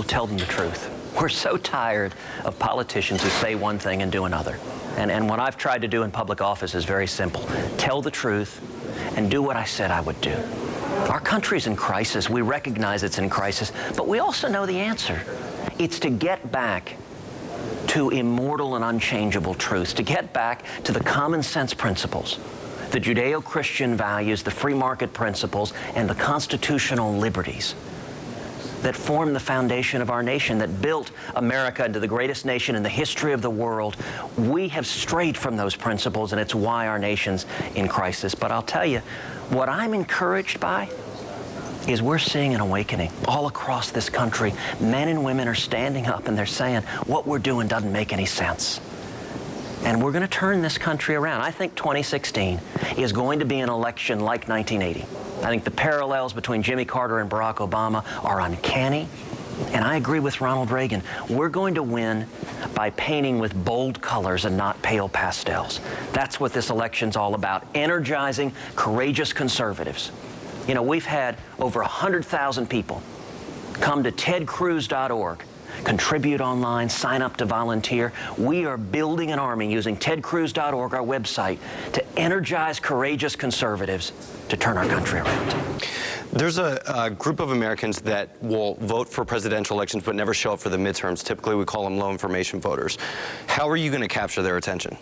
people, tell them the truth. We're so tired of politicians who say one thing and do another. And what I've tried to do in public office is very simple. Tell the truth and do what I said I would do. Our country's in crisis. We recognize it's in crisis, but we also know the answer. It's to get back to immortal and unchangeable truths, to get back to the common sense principles, the Judeo-Christian values, the free market principles, and the constitutional liberties that form the foundation of our nation, that built America into the greatest nation in the history of the world. We have strayed from those principles, and it's why our nation's in crisis. But I'll tell you, what I'm encouraged by is we're seeing an awakening all across this country. Men and women are standing up and they're saying, what we're doing doesn't make any sense. And we're going to turn this country around. I think 2016 is going to be an election like 1980. I think the parallels between Jimmy Carter and Barack Obama are uncanny. And I agree with Ronald Reagan. We're going to win by painting with bold colors and not pale pastels. That's what this election's all about, energizing courageous conservatives. You know, we've had over 100,000 people come to tedcruz.org, contribute online, sign up to volunteer. We are building an army using tedcruz.org, our website, to energize courageous conservatives to turn our country around. There's a group of Americans that will vote for presidential elections but never show up for the midterms. Typically, we call them low information voters. How are you going to capture their attention?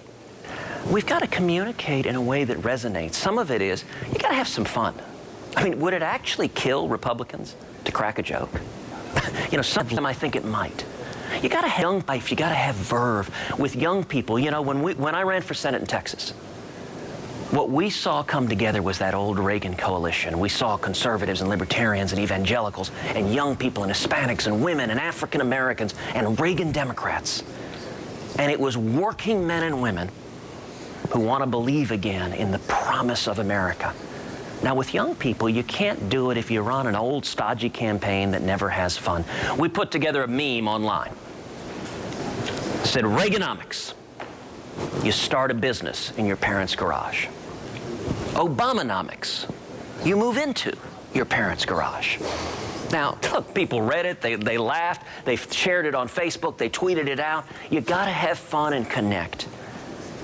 We've got to communicate in a way that resonates. Some of it is, you got to have some fun. I mean, would it actually kill Republicans to crack a joke? You know, some of them I think it might. You got to have young life, you got to have verve with young people. You know, when I ran for Senate in Texas, what we saw come together was that old Reagan coalition. We saw conservatives and libertarians and evangelicals and young people and Hispanics and women and African Americans and Reagan Democrats. And it was working men and women who want to believe again in the promise of America. Now, with young people, you can't do it if you run an old, stodgy campaign that never has fun. We put together a meme online. It said, Reaganomics. You start a business in your parents' garage. Obamanomics. You move into your parents' garage. Now, look, people read it, they laughed, they shared it on Facebook, they tweeted it out. You gotta have fun and connect.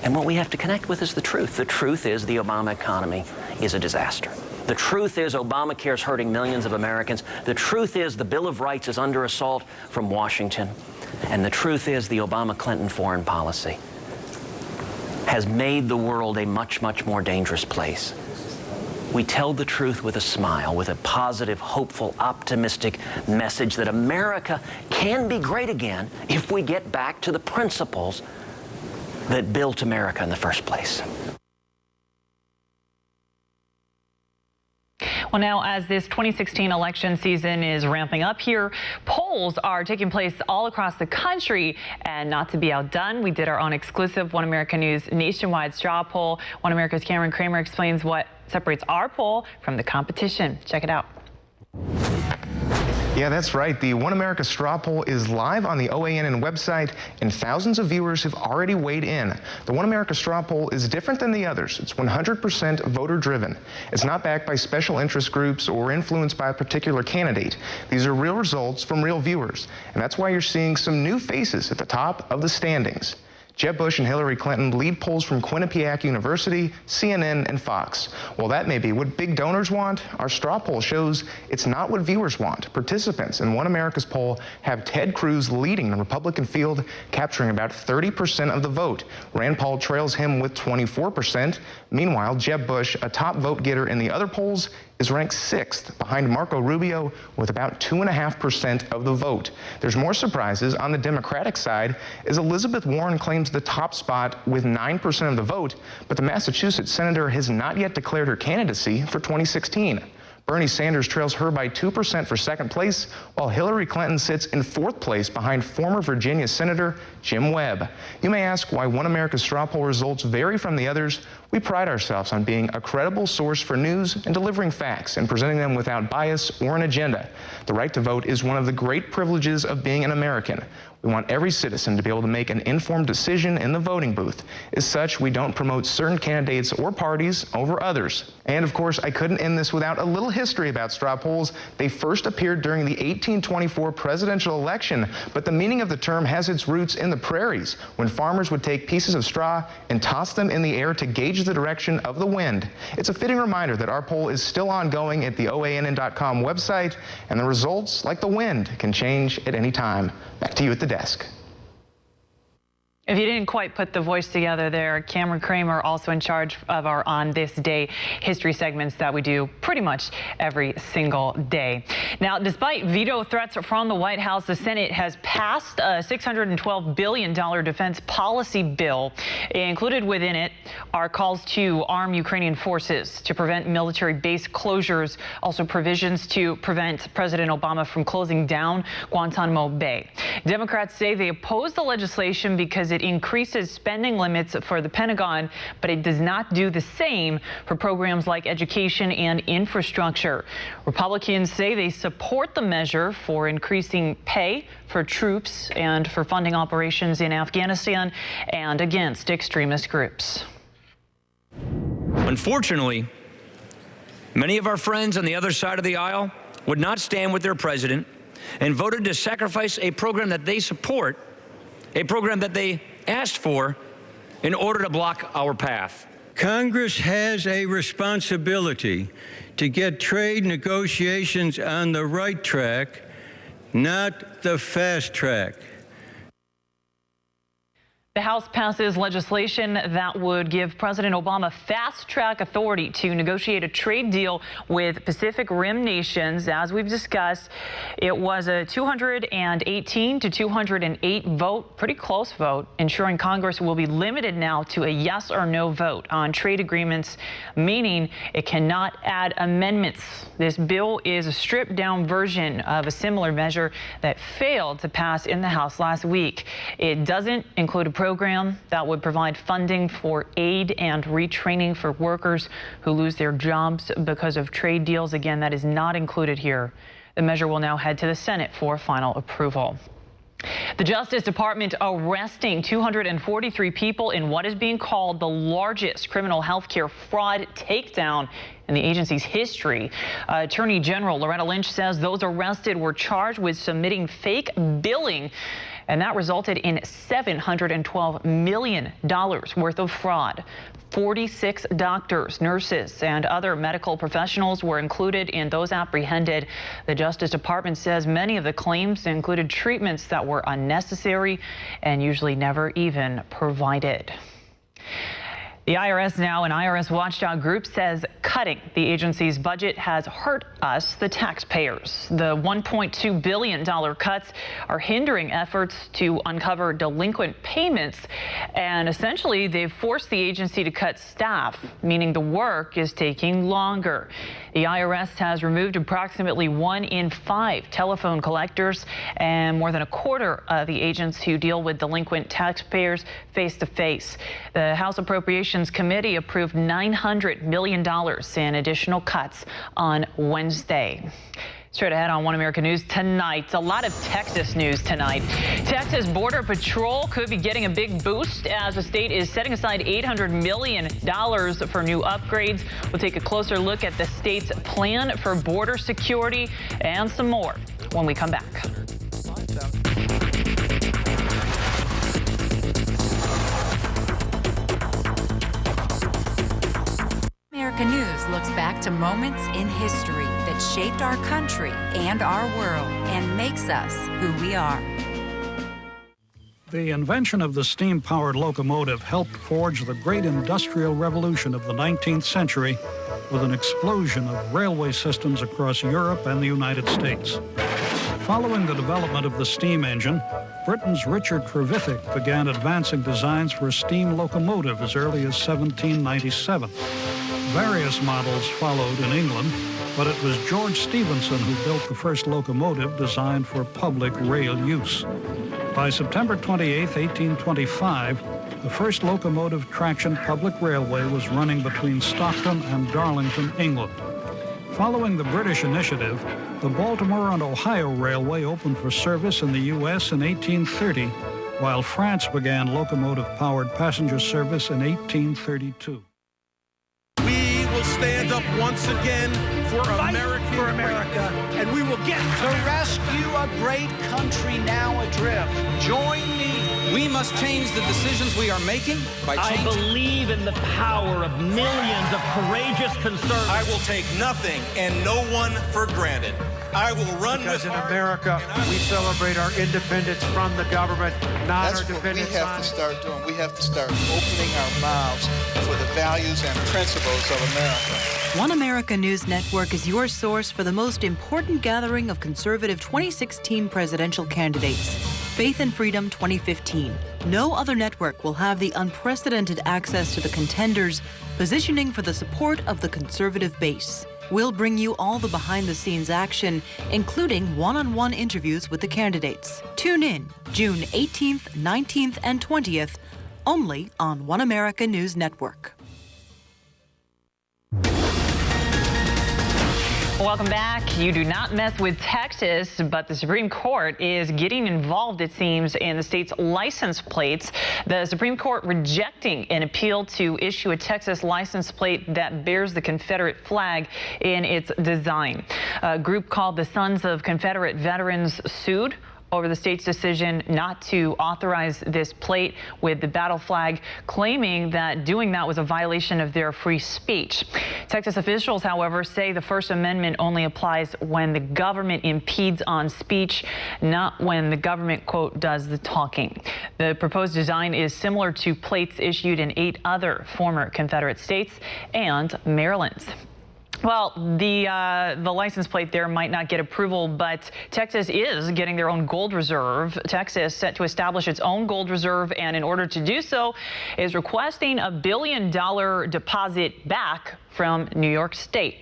And what we have to connect with is the truth. The truth is the Obama economy is a disaster. The truth is Obamacare is hurting millions of Americans. The truth is the Bill of Rights is under assault from Washington. And the truth is the Obama-Clinton foreign policy has made the world a much, much more dangerous place. We tell the truth with a smile, with a positive, hopeful, optimistic message that America can be great again if we get back to the principles that built America in the first place. Well, now, as this 2016 election season is ramping up here, polls are taking place all across the country. And not to be outdone, we did our own exclusive One America News nationwide straw poll. One America's Cameron Kramer explains what separates our poll from the competition. Check it out. Yeah, that's right. The One America straw poll is live on the OANN website, and thousands of viewers have already weighed in. The One America straw poll is different than the others. It's 100% voter-driven. It's not backed by special interest groups or influenced by a particular candidate. These are real results from real viewers, and that's why you're seeing some new faces at the top of the standings. Jeb Bush and Hillary Clinton lead polls from Quinnipiac University, CNN, and Fox. While that may be what big donors want, our straw poll shows it's not what viewers want. Participants in One America's poll have Ted Cruz leading the Republican field, capturing about 30% of the vote. Rand Paul trails him with 24%. Meanwhile, Jeb Bush, a top vote getter in the other polls, is ranked 6th behind Marco Rubio with about 2.5% of the vote. There's more surprises on the Democratic side as Elizabeth Warren claims the top spot with 9% of the vote, but the Massachusetts senator has not yet declared her candidacy for 2016. Bernie Sanders trails her by 2% for second place, while Hillary Clinton sits in 4th place behind former Virginia Senator Jim Webb. You may ask why One America's straw poll results vary from the others. We pride ourselves on being a credible source for news and delivering facts and presenting them without bias or an agenda. The right to vote is one of the great privileges of being an American. We want every citizen to be able to make an informed decision in the voting booth. As such, we don't promote certain candidates or parties over others. And of course, I couldn't end this without a little history about straw polls. They first appeared during the 1824 presidential election, but the meaning of the term has its roots in the prairies, when farmers would take pieces of straw and toss them in the air to gauge the direction of the wind. It's a fitting reminder that our poll is still ongoing at the OANN.com website, and the results, like the wind, can change at any time. Back to you at the desk. If you didn't quite put the voice together there, Cameron Kramer, also in charge of our On This Day history segments that we do pretty much every single day. Now, despite veto threats from the White House, the Senate has passed a $612 billion defense policy bill. Included within it are calls to arm Ukrainian forces, to prevent military base closures, also provisions to prevent President Obama from closing down Guantanamo Bay. Democrats say they oppose the legislation because it increases spending limits for the Pentagon, but it does not do the same for programs like education and infrastructure. Republicans say they support the measure for increasing pay for troops and for funding operations in Afghanistan and against extremist groups. Unfortunately, many of our friends on the other side of the aisle would not stand with their president and voted to sacrifice a program that they support, a program that they asked for, in order to block our path. Congress has a responsibility to get trade negotiations on the right track, not the fast track. The House passes legislation that would give President Obama fast-track authority to negotiate a trade deal with Pacific Rim nations. As we've discussed, it was a 218 to 208 vote, pretty close vote, ensuring Congress will be limited now to a yes or no vote on trade agreements, meaning it cannot add amendments. This bill is a stripped-down version of a similar measure that failed to pass in the House last week. It doesn't include a program that would provide funding for aid and retraining for workers who lose their jobs because of trade deals. Again, that is not included here. The measure will now head to the Senate for final approval. The Justice Department arresting 243 people in what is being called the largest criminal health care fraud takedown in the agency's history. Attorney General Loretta Lynch says those arrested were charged with submitting fake billing, and that resulted in $712 million worth of fraud. 46 doctors, nurses, and other medical professionals were included in those apprehended. The Justice Department says many of the claims included treatments that were unnecessary and usually never even provided. The IRS now, an IRS watchdog group, says cutting the agency's budget has hurt us, the taxpayers. The $1.2 billion cuts are hindering efforts to uncover delinquent payments, and essentially they've forced the agency to cut staff, meaning the work is taking longer. The IRS has removed approximately 1 in 5 telephone collectors, and more than a quarter of the agents who deal with delinquent taxpayers face-to-face. The House Appropriations Committee approved $900 million in additional cuts on Wednesday. Straight ahead on One American News tonight, a lot of Texas news tonight. Texas Border Patrol could be getting a big boost as the state is setting aside $800 million for new upgrades. We'll take a closer look at the state's plan for border security and some more when we come back. America News looks back to moments in history that shaped our country and our world and makes us who we are. The invention of the steam-powered locomotive helped forge the great industrial revolution of the 19th century with an explosion of railway systems across Europe and the United States. Following the development of the steam engine, Britain's Richard Trevithick began advancing designs for a steam locomotive as early as 1797. Various models followed in England, but it was George Stephenson who built the first locomotive designed for public rail use. By September 28, 1825, the first locomotive traction public railway was running between Stockton and Darlington, England. Following the British initiative, the Baltimore and Ohio Railway opened for service in the U.S. in 1830, while France began locomotive-powered passenger service in 1832. We will stand up once again for America, and we will get to rescue a great country now adrift. Join me. We must change the decisions we are making by changing. I believe in the power of millions of courageous conservatives. I will take nothing and no one for granted. I will run because with in America we celebrate our independence from the government, not our dependence on. That's what we have to start doing. We have to start opening our mouths for the values and principles of America. One America News Network is your source for the most important gathering of conservative 2016 presidential candidates. Faith and Freedom 2015. No other network will have the unprecedented access to the contenders, positioning for the support of the conservative base. We'll bring you all the behind-the-scenes action, including one-on-one interviews with the candidates. Tune in June 18th, 19th, and 20th, only on One America News Network. Welcome back. You do not mess with Texas, but the Supreme Court is getting involved, it seems, in the state's license plates. The Supreme Court rejecting an appeal to issue a Texas license plate that bears the Confederate flag in its design. A group called the Sons of Confederate Veterans sued over the state's decision not to authorize this plate with the battle flag, claiming that doing that was a violation of their free speech. Texas officials, however, say the First Amendment only applies when the government impedes on speech, not when the government, quote, does the talking. The proposed design is similar to plates issued in 8 other former Confederate states and Maryland's. Well, the license plate there might not get approval, but Texas is getting their own gold reserve. Texas set to establish its own gold reserve, and in order to do so, is requesting a $1 billion deposit back from New York State.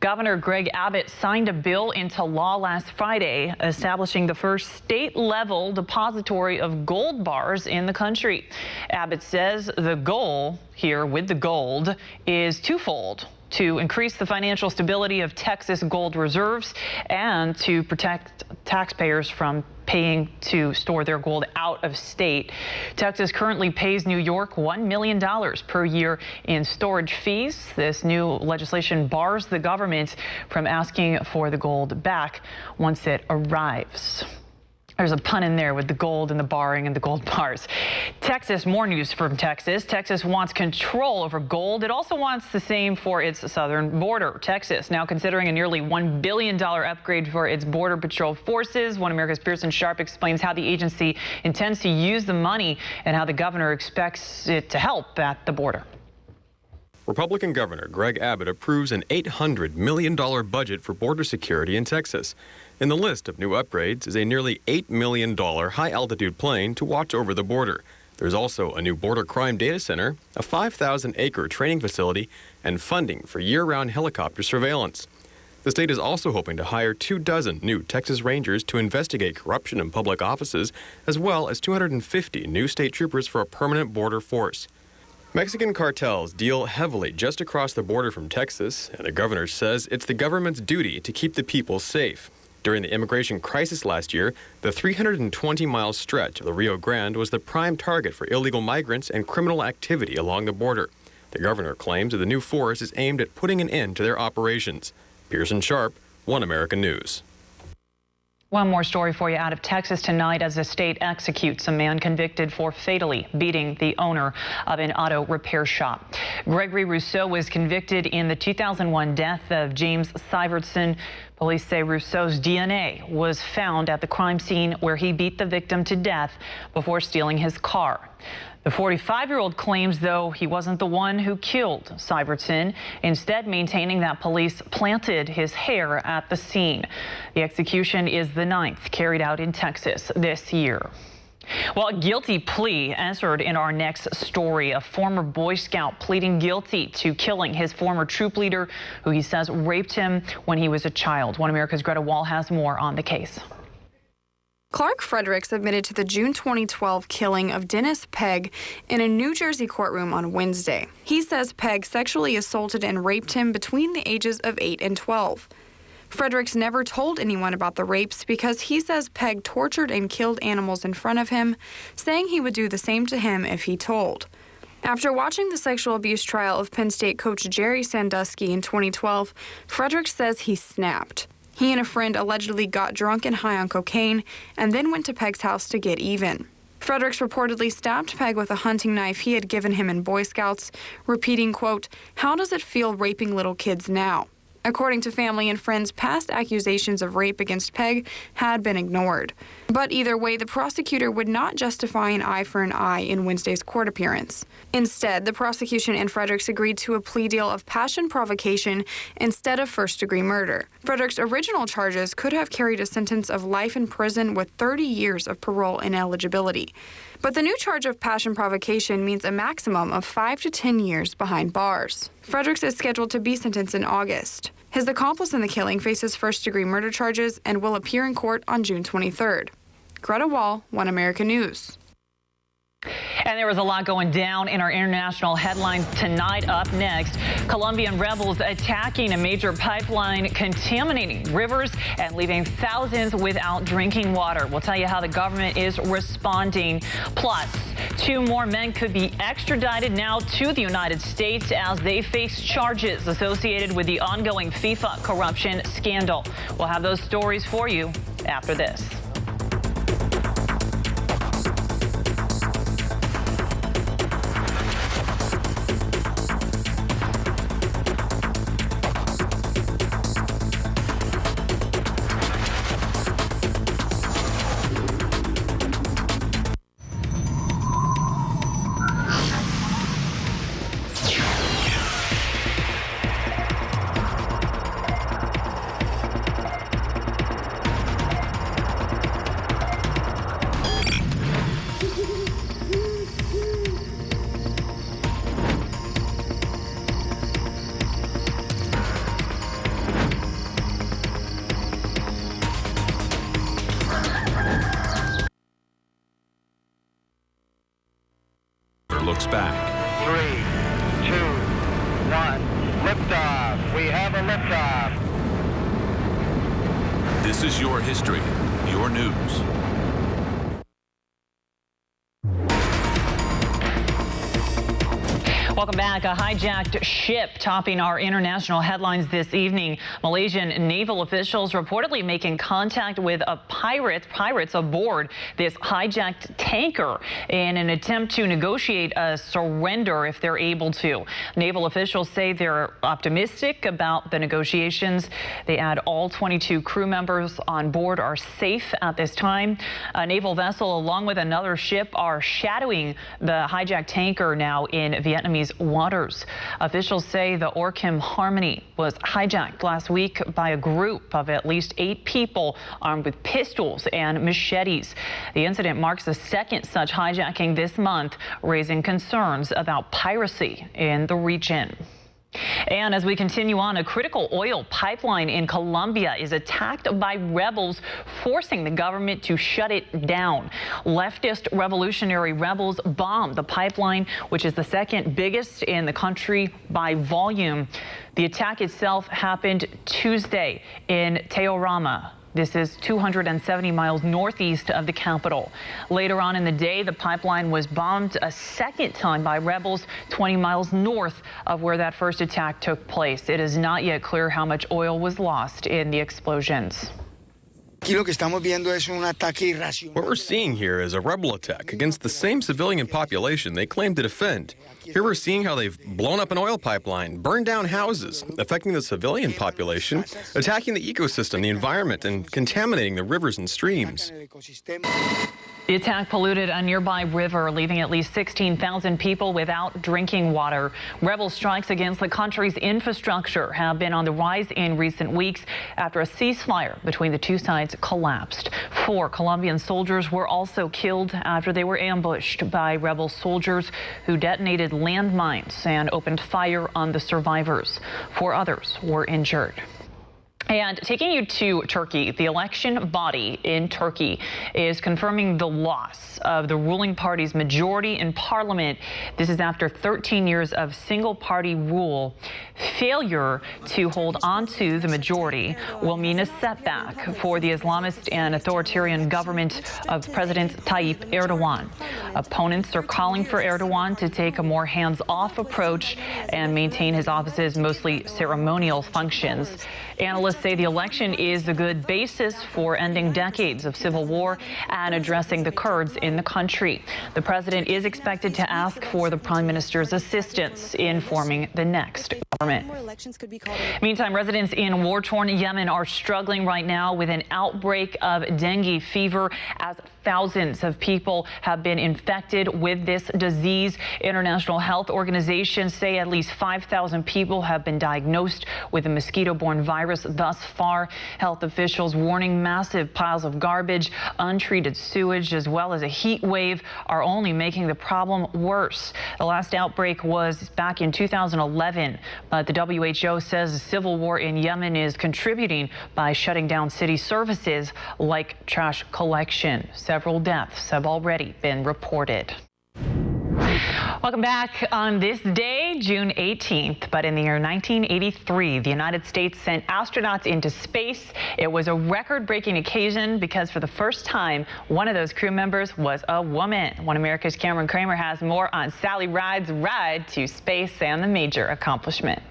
Governor Greg Abbott signed a bill into law last Friday, establishing the first state-level depository of gold bars in the country. Abbott says the goal here with the gold is twofold: to increase the financial stability of Texas gold reserves and to protect taxpayers from paying to store their gold out of state. Texas currently pays New York $1 million per year in storage fees. This new legislation bars the government from asking for the gold back once it arrives. There's a pun in there with the gold and the barring and the gold bars. Texas, more news from Texas. Texas wants control over gold. It also wants the same for its southern border. Texas now considering a nearly $1 billion upgrade for its Border Patrol forces. One America's Pearson Sharp explains how the agency intends to use the money and how the governor expects it to help at the border. Republican Governor Greg Abbott approves an $800 million budget for border security in Texas. In the list of new upgrades is a nearly $8 million high-altitude plane to watch over the border. There's also a new border crime data center, a 5,000-acre training facility, and funding for year-round helicopter surveillance. The state is also hoping to hire 24 new Texas Rangers to investigate corruption in public offices, as well as 250 new state troopers for a permanent border force. Mexican cartels deal heavily just across the border from Texas, and the governor says it's the government's duty to keep the people safe. During the immigration crisis last year, the 320-mile stretch of the Rio Grande was the prime target for illegal migrants and criminal activity along the border. The governor claims that the new force is aimed at putting an end to their operations. Pearson Sharp, One America News. One more story for you out of Texas tonight as the state executes a man convicted for fatally beating the owner of an auto repair shop. Gregory Rousseau was convicted in the 2001 death of James Syvertson. Police say Rousseau's DNA was found at the crime scene where he beat the victim to death before stealing his car. The 45-year-old claims, though, he wasn't the one who killed Syvertson, instead maintaining that police planted his hair at the scene. The execution is the 9th carried out in Texas this year. Well, a guilty plea answered in our next story. A former Boy Scout pleading guilty to killing his former troop leader, who he says raped him when he was a child. One America's Greta Wall has more on the case. Clark Fredericks admitted to the June 2012 killing of Dennis Pegg in a New Jersey courtroom on Wednesday. He says Pegg sexually assaulted and raped him between the ages of 8 and 12. Fredericks never told anyone about the rapes because he says Pegg tortured and killed animals in front of him, saying he would do the same to him if he told. After watching the sexual abuse trial of Penn State coach Jerry Sandusky in 2012, Fredericks says he snapped. He and a friend allegedly got drunk and high on cocaine and then went to Pegg's house to get even. Fredericks reportedly stabbed Pegg with a hunting knife he had given him in Boy Scouts, repeating, quote, "How does it feel raping little kids now?" According to family and friends, past accusations of rape against Pegg had been ignored. But either way, the prosecutor would not justify an eye for an eye in Wednesday's court appearance. Instead, the prosecution and Fredericks agreed to a plea deal of passion provocation instead of first-degree murder. Fredericks' original charges could have carried a sentence of life in prison with 30 years of parole ineligibility. But the new charge of passion provocation means a maximum of 5 to 10 years behind bars. Fredericks is scheduled to be sentenced in August. His accomplice in the killing faces first-degree murder charges and will appear in court on June 23rd. Greta Wall, One America News. And there was a lot going down in our international headlines tonight. Up next, Colombian rebels attacking a major pipeline, contaminating rivers and leaving thousands without drinking water. We'll tell you how the government is responding. Plus, 2 more men could be extradited now to the United States as they face charges associated with the ongoing FIFA corruption scandal. We'll have those stories for you after this. Looks back. 3, 2, 1, liftoff. We have a liftoff. This is your history, your news. Welcome back. A hijacked ship topping our international headlines this evening. Malaysian naval officials reportedly making contact with pirates aboard this hijacked tanker in an attempt to negotiate a surrender if they're able to. Naval officials say they're optimistic about the negotiations. They add all 22 crew members on board are safe at this time. A naval vessel along with another ship are shadowing the hijacked tanker now in Vietnamese waters. Officials say the Orchim Harmony was hijacked last week by a group of at least 8 people armed with pistols and machetes. The incident marks the second such hijacking this month, raising concerns about piracy in the region. And as we continue on, a critical oil pipeline in Colombia is attacked by rebels, forcing the government to shut it down. Leftist revolutionary rebels bombed the pipeline, which is the second biggest in the country by volume. The attack itself happened Tuesday in Teorama. This is 270 miles northeast of the capital. Later on in the day, the pipeline was bombed a second time by rebels 20 miles north of where that first attack took place. It is not yet clear how much oil was lost in the explosions. What we're seeing here is a rebel attack against the same civilian population they claim to defend. Here we're seeing how they've blown up an oil pipeline, burned down houses, affecting the civilian population, attacking the ecosystem, the environment, and contaminating the rivers and streams. The attack polluted a nearby river, leaving at least 16,000 people without drinking water. Rebel strikes against the country's infrastructure have been on the rise in recent weeks after a ceasefire between the two sides collapsed. 4 Colombian soldiers were also killed after they were ambushed by rebel soldiers who detonated landmines and opened fire on the survivors. 4 others were injured. And taking you to Turkey, the election body in Turkey is confirming the loss of the ruling party's majority in parliament. This is after 13 years of single-party rule. Failure to hold on to the majority will mean a setback for the Islamist and authoritarian government of President Tayyip Erdogan. Opponents are calling for Erdogan to take a more hands-off approach and maintain his office's mostly ceremonial functions. Analysts say the election is a good basis for ending decades of civil war and addressing the Kurds in the country. The president is expected to ask for the prime minister's assistance in forming the next government. Meantime, residents in war-torn Yemen are struggling right now with an outbreak of dengue fever as thousands of people have been infected with this disease. International health organizations say at least 5,000 people have been diagnosed with the mosquito-borne virus thus far. Health officials warning massive piles of garbage, untreated sewage, as well as a heat wave are only making the problem worse. The last outbreak was back in 2011, but the WHO says the civil war in Yemen is contributing by shutting down city services like trash collection. Several deaths have already been reported. Welcome back on this day, June 18th. But in the year 1983, the United States sent astronauts into space. It was a record-breaking occasion because for the first time, one of those crew members was a woman. One America's Cameron Kramer has more on Sally Ride's ride to space and the major accomplishment.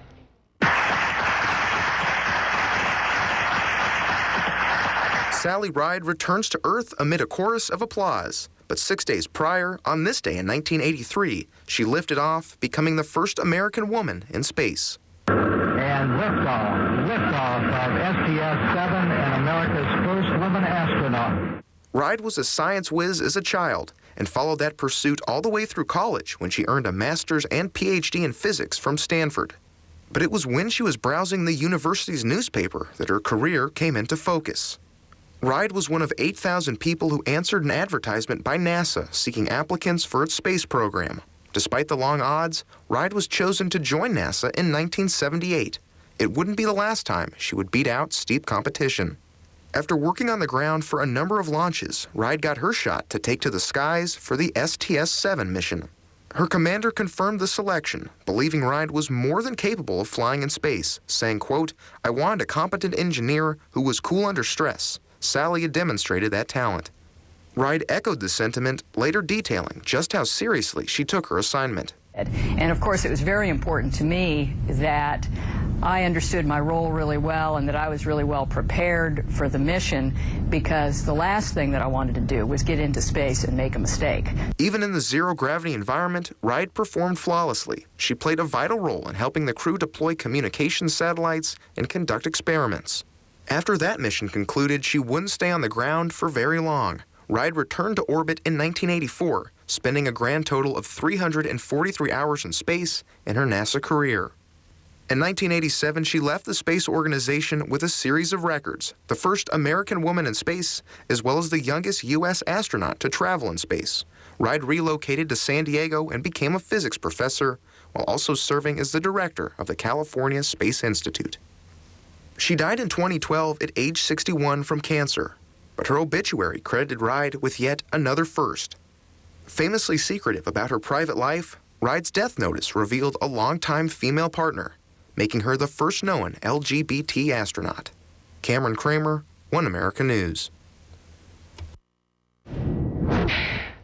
Sally Ride returns to Earth amid a chorus of applause. But 6 days prior, on this day in 1983, she lifted off, becoming the first American woman in space. And liftoff of STS-7 and America's first woman astronaut. Ride was a science whiz as a child and followed that pursuit all the way through college when she earned a master's and PhD in physics from Stanford. But it was when she was browsing the university's newspaper that her career came into focus. Ride was one of 8,000 people who answered an advertisement by NASA seeking applicants for its space program. Despite the long odds, Ride was chosen to join NASA in 1978. It wouldn't be the last time she would beat out steep competition. After working on the ground for a number of launches, Ride got her shot to take to the skies for the STS-7 mission. Her commander confirmed the selection, believing Ride was more than capable of flying in space, saying, quote, "I wanted a competent engineer who was cool under stress." Sally had demonstrated that talent. Ride echoed the sentiment, later detailing just how seriously she took her assignment. And of course, it was very important to me that I understood my role really well and that I was really well prepared for the mission, because the last thing that I wanted to do was get into space and make a mistake. Even in the zero-gravity environment, Ride performed flawlessly. She played a vital role in helping the crew deploy communication satellites and conduct experiments. After that mission concluded, she wouldn't stay on the ground for very long. Ride returned to orbit in 1984, spending a grand total of 343 hours in space in her NASA career. In 1987, she left the space organization with a series of records, the first American woman in space, as well as the youngest U.S. astronaut to travel in space. Ride relocated to San Diego and became a physics professor, while also serving as the director of the California Space Institute. She died in 2012 at age 61 from cancer, but her obituary credited Ride with yet another first. Famously secretive about her private life, Ride's death notice revealed a longtime female partner, making her the first known LGBT astronaut. Cameron Kramer, One America News.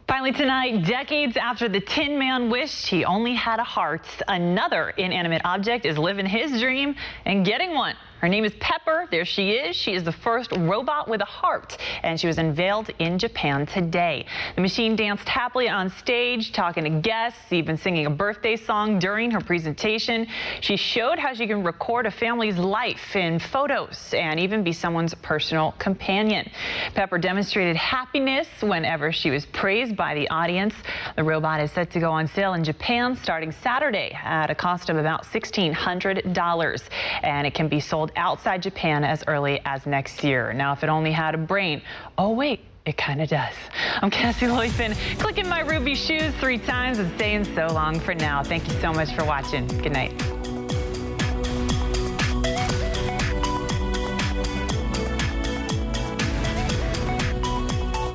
Finally tonight, decades after the Tin Man wished he only had a heart, another inanimate object is living his dream and getting one. Her name is Pepper. There she is. She is the first robot with a heart, and she was unveiled in Japan today. The machine danced happily on stage, talking to guests, even singing a birthday song during her presentation. She showed how she can record a family's life in photos and even be someone's personal companion. Pepper demonstrated happiness whenever she was praised by the audience. The robot is set to go on sale in Japan starting Saturday at a cost of about $1,600, and it can be sold outside Japan as early as next year. Now, if it only had a brain, oh wait, it kind of does. I'm Cassie Leuffen, clicking my ruby shoes 3 times and saying so long for now. Thank you so much for watching. Good night.